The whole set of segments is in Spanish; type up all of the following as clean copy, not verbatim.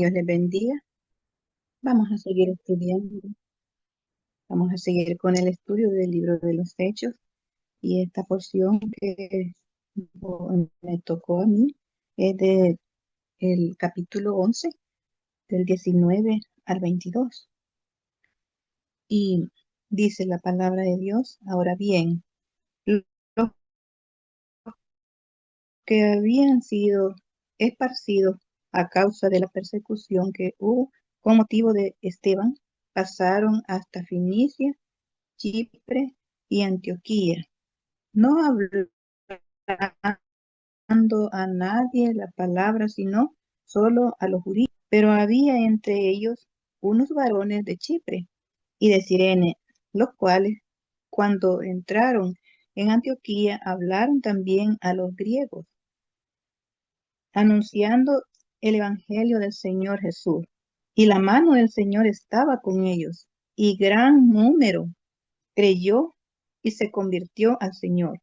Dios les bendiga. Vamos a seguir estudiando. Vamos a seguir con el estudio del libro de los Hechos. Y esta porción que me tocó a mí es de el capítulo 11, del 19 al 22. Y dice la palabra de Dios: ahora bien, los que habían sido esparcidos a causa de la persecución que hubo con motivo de Esteban, pasaron hasta Fenicia, Chipre y Antioquía, no hablando a nadie la palabra, sino solo a los judíos. Pero había entre ellos unos varones de Chipre y de Cirene, los cuales, cuando entraron en Antioquía, hablaron también a los griegos, anunciando el evangelio del Señor Jesús. Y la mano del Señor estaba con ellos, y gran número creyó y se convirtió al Señor.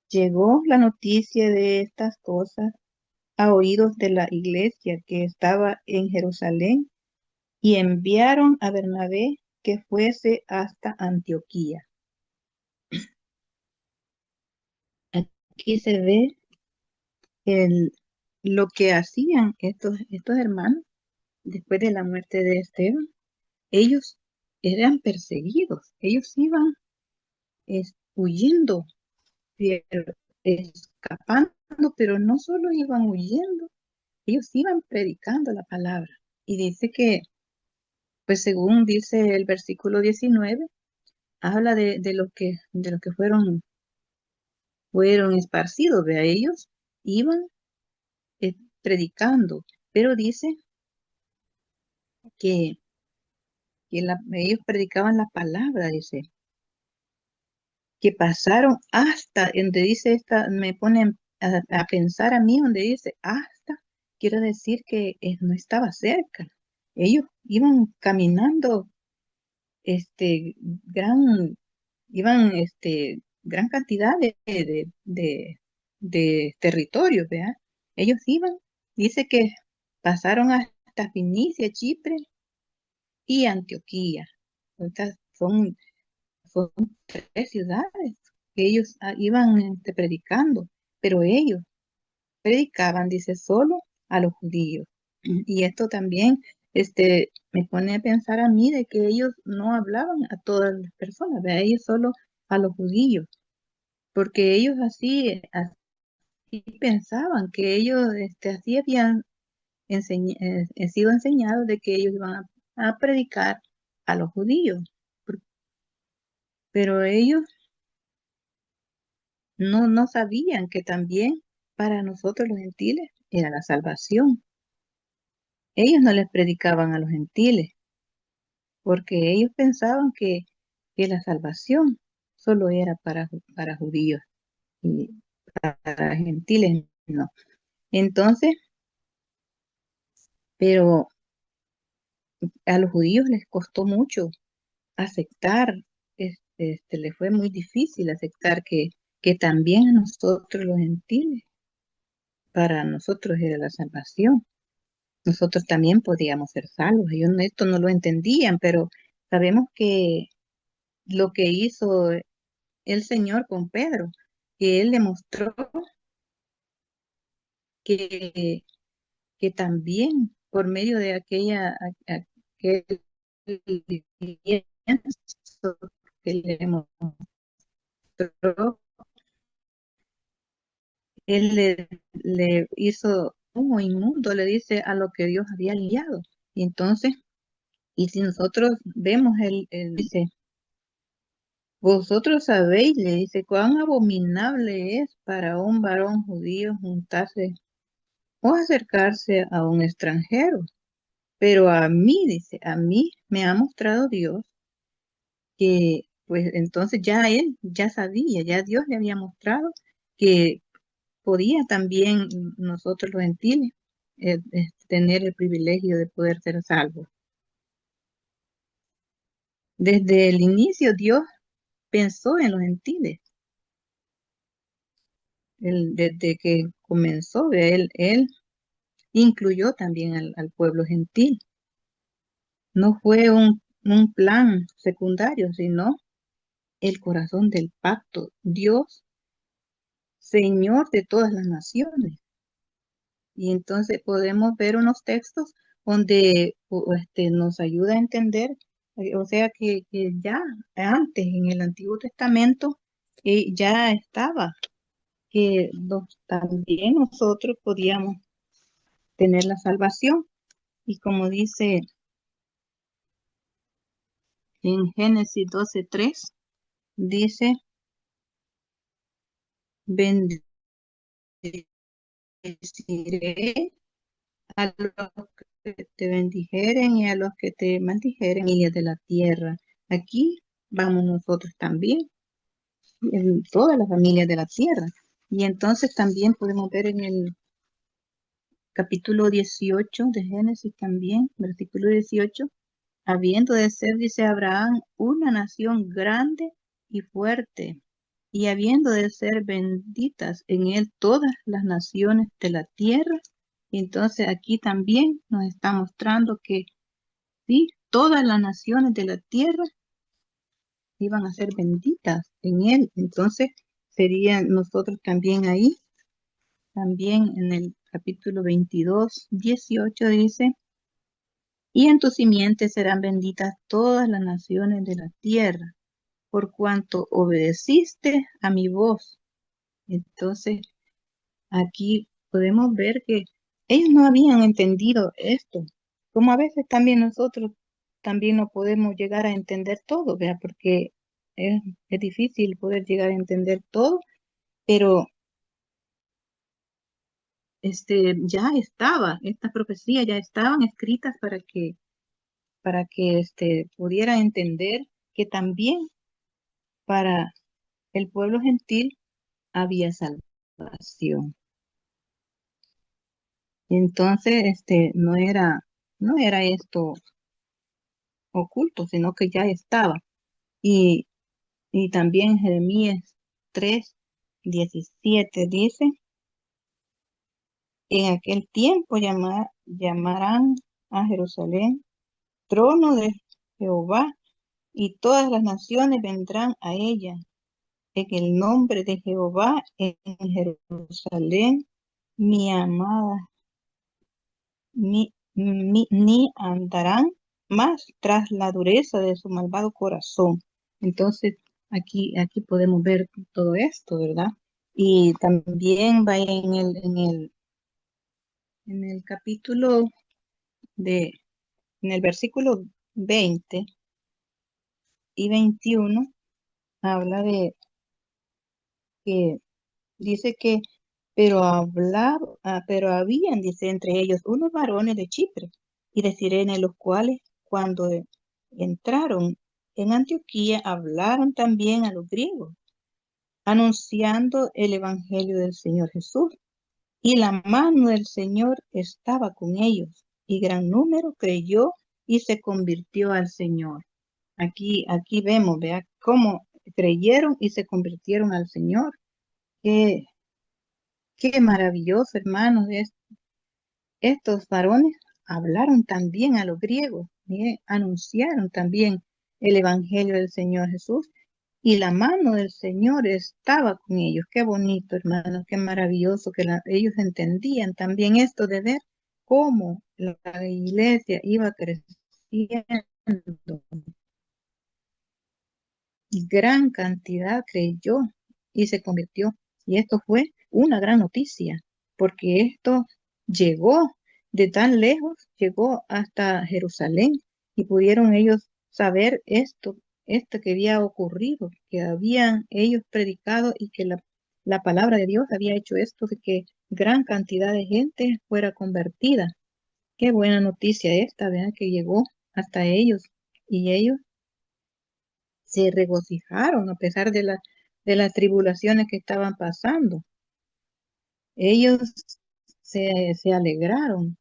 Llegó la noticia de estas cosas a oídos de la iglesia que estaba en Jerusalén, y enviaron a Bernabé que fuese hasta Antioquía. Aquí se ve lo que hacían estos hermanos después de la muerte de Esteban. Ellos eran perseguidos, ellos iban huyendo, pero escapando, pero no solo iban huyendo, ellos iban predicando la palabra. Y dice que, pues según dice el versículo 19, habla de lo que fueron esparcidos. Vea, ellos iban predicando, pero dice que, ellos predicaban la palabra, dice, que pasaron hasta, donde dice esta, me pone a pensar a mí, donde dice hasta, quiere decir que no estaba cerca. Ellos iban caminando gran, gran cantidad de territorios, ¿verdad? Ellos iban, dice que pasaron hasta Fenicia, Chipre y Antioquía. Estas son tres ciudades que ellos iban predicando, pero ellos predicaban, dice, solo a los judíos. Y esto también me pone a pensar a mí de que ellos no hablaban a todas las personas, ¿verdad? Ellos solo a los judíos, porque ellos así pensaban que ellos así habían sido enseñados de que ellos iban a predicar a los judíos, pero ellos no sabían que también para nosotros los gentiles era la salvación. Ellos no les predicaban a los gentiles, porque ellos pensaban que la salvación solo era para judíos y para gentiles no. Entonces, pero a los judíos les costó mucho aceptar, les fue muy difícil aceptar que también a nosotros los gentiles, para nosotros era la salvación. Nosotros también podíamos ser salvos. Ellos esto no lo entendían, pero sabemos que lo que hizo el Señor con Pedro, que Él demostró que, que también por medio de aquel lienzo que le mostró, Él le hizo como inmundo, le dice, a lo que Dios había guiado. Y entonces, y si nosotros vemos, él dice, vosotros sabéis, le dice, cuán abominable es para un varón judío juntarse o acercarse a un extranjero. Pero a mí, dice, a mí me ha mostrado Dios que, pues entonces ya él ya sabía, ya Dios le había mostrado que podía también nosotros los gentiles tener el privilegio de poder ser salvos. Desde el inicio Dios pensó en los gentiles. Desde que comenzó, él incluyó también al pueblo gentil. No fue un plan secundario, sino el corazón del pacto. Dios, Señor de todas las naciones. Y entonces podemos ver unos textos donde nos ayuda a entender, o sea que ya antes en el Antiguo Testamento ya estaba, que también nosotros podíamos tener la salvación. Y como dice en Génesis 12:3, dice, bendeciré a los que te bendijeren y a los que te maldijeren, familias de la tierra. Aquí vamos nosotros también, en todas las familias de la tierra. Y entonces también podemos ver en el capítulo 18 de Génesis también, versículo 18, habiendo de ser, dice Abraham, una nación grande y fuerte, y habiendo de ser benditas en él todas las naciones de la tierra. Entonces aquí también nos está mostrando que sí, todas las naciones de la tierra iban a ser benditas en él. Entonces serían nosotros también ahí, también en el capítulo 22:18 dice, y en tu simiente serán benditas todas las naciones de la tierra, por cuanto obedeciste a mi voz. Entonces, aquí podemos ver que ellos no habían entendido esto, como a veces también nosotros también no podemos llegar a entender todo, ¿verdad? Porque es difícil poder llegar a entender todo, pero ya estaba, estas profecías ya estaban escritas para que pudiera entender que también para el pueblo gentil había salvación. Entonces, no era esto oculto, sino que ya estaba. Y, y también Jeremías 3:17 dice, en aquel tiempo llamarán a Jerusalén trono de Jehová, y todas las naciones vendrán a ella en el nombre de Jehová en Jerusalén, mi amada, ni andarán más tras la dureza de su malvado corazón. Entonces, aquí podemos ver todo esto, ¿verdad? Y también va en el capítulo de, en el versículo 20 y 21, habla de que dice que, pero habían, dice, entre ellos unos varones de Chipre y de Cirene, los cuales cuando entraron en Antioquía hablaron también a los griegos, anunciando el evangelio del Señor Jesús. Y la mano del Señor estaba con ellos, y gran número creyó y se convirtió al Señor. Aquí vemos, vea, cómo creyeron y se convirtieron al Señor. Qué, qué maravilloso, hermanos. Estos varones hablaron también a los griegos, anunciaron también el evangelio del Señor Jesús, y la mano del Señor estaba con ellos. Qué bonito, hermanos, qué maravilloso que ellos entendían también esto de ver cómo la iglesia iba creciendo. Gran cantidad creyó y se convirtió. Y esto fue una gran noticia, porque esto llegó de tan lejos, llegó hasta Jerusalén, y pudieron ellos saber esto que había ocurrido, que habían ellos predicado, y que la palabra de Dios había hecho esto de que gran cantidad de gente fuera convertida. Qué buena noticia esta, ¿verdad? Que llegó hasta ellos, y ellos se regocijaron a pesar de las tribulaciones que estaban pasando. Ellos se alegraron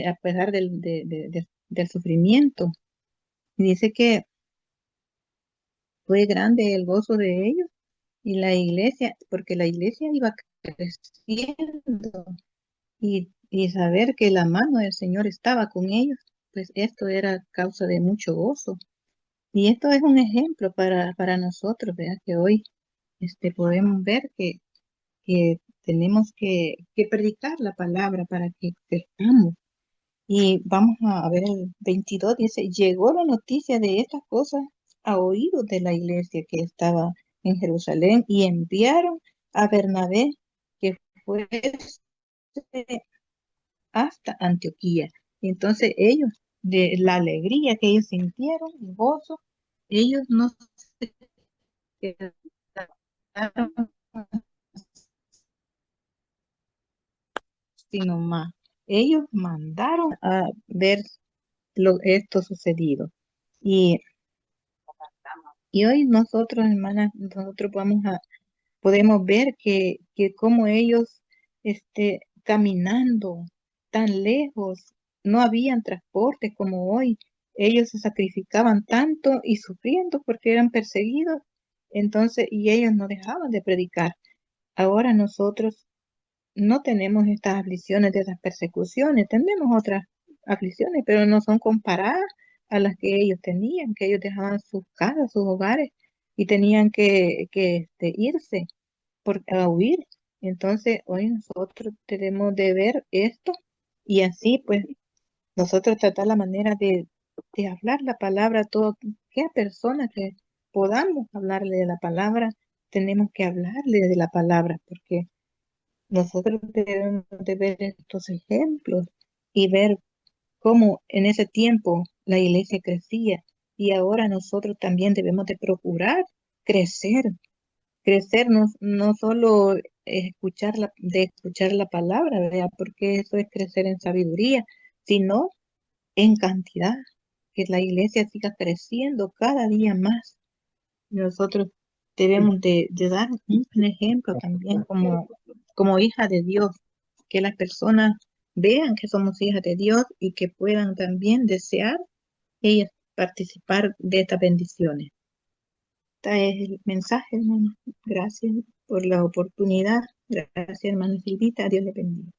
a pesar del sufrimiento. Y dice que fue grande el gozo de ellos y la iglesia, porque la iglesia iba creciendo, y y saber que la mano del Señor estaba con ellos, pues esto era causa de mucho gozo. Y esto es un ejemplo para nosotros, ¿verdad? Que hoy podemos ver que tenemos que predicar la palabra para que crezcamos. Y vamos a ver el 22, dice, llegó la noticia de estas cosas a oídos de la iglesia que estaba en Jerusalén y enviaron a Bernabé que fuese hasta Antioquía. Entonces ellos, de la alegría que ellos sintieron, el gozo, ellos no se quedaron sino más. Ellos mandaron a ver esto sucedido. Y, y hoy nosotros, hermanas, nosotros podemos ver que como ellos caminando tan lejos, no habían transporte como hoy. Ellos se sacrificaban tanto y sufriendo porque eran perseguidos. Entonces, y ellos no dejaban de predicar. Ahora nosotros no tenemos estas aflicciones de estas persecuciones, tenemos otras aflicciones, pero no son comparadas a las que ellos tenían, que ellos dejaban sus casas, sus hogares y tenían que irse a huir. Entonces, hoy nosotros tenemos de ver esto y así pues nosotros tratar la manera de hablar la palabra a toda persona que podamos hablarle de la palabra, tenemos que hablarle de la palabra porque nosotros debemos de ver estos ejemplos y ver cómo en ese tiempo la iglesia crecía y ahora nosotros también debemos de procurar crecer, crecer no solo de escuchar la palabra, ¿verdad? Porque eso es crecer en sabiduría, sino en cantidad, que la iglesia siga creciendo cada día más. Nosotros debemos de dar un ejemplo también como hija de Dios, que las personas vean que somos hijas de Dios y que puedan también desear ellas participar de estas bendiciones. Este es el mensaje, hermano. Gracias por la oportunidad. Gracias, hermano Silvita. Dios le bendiga.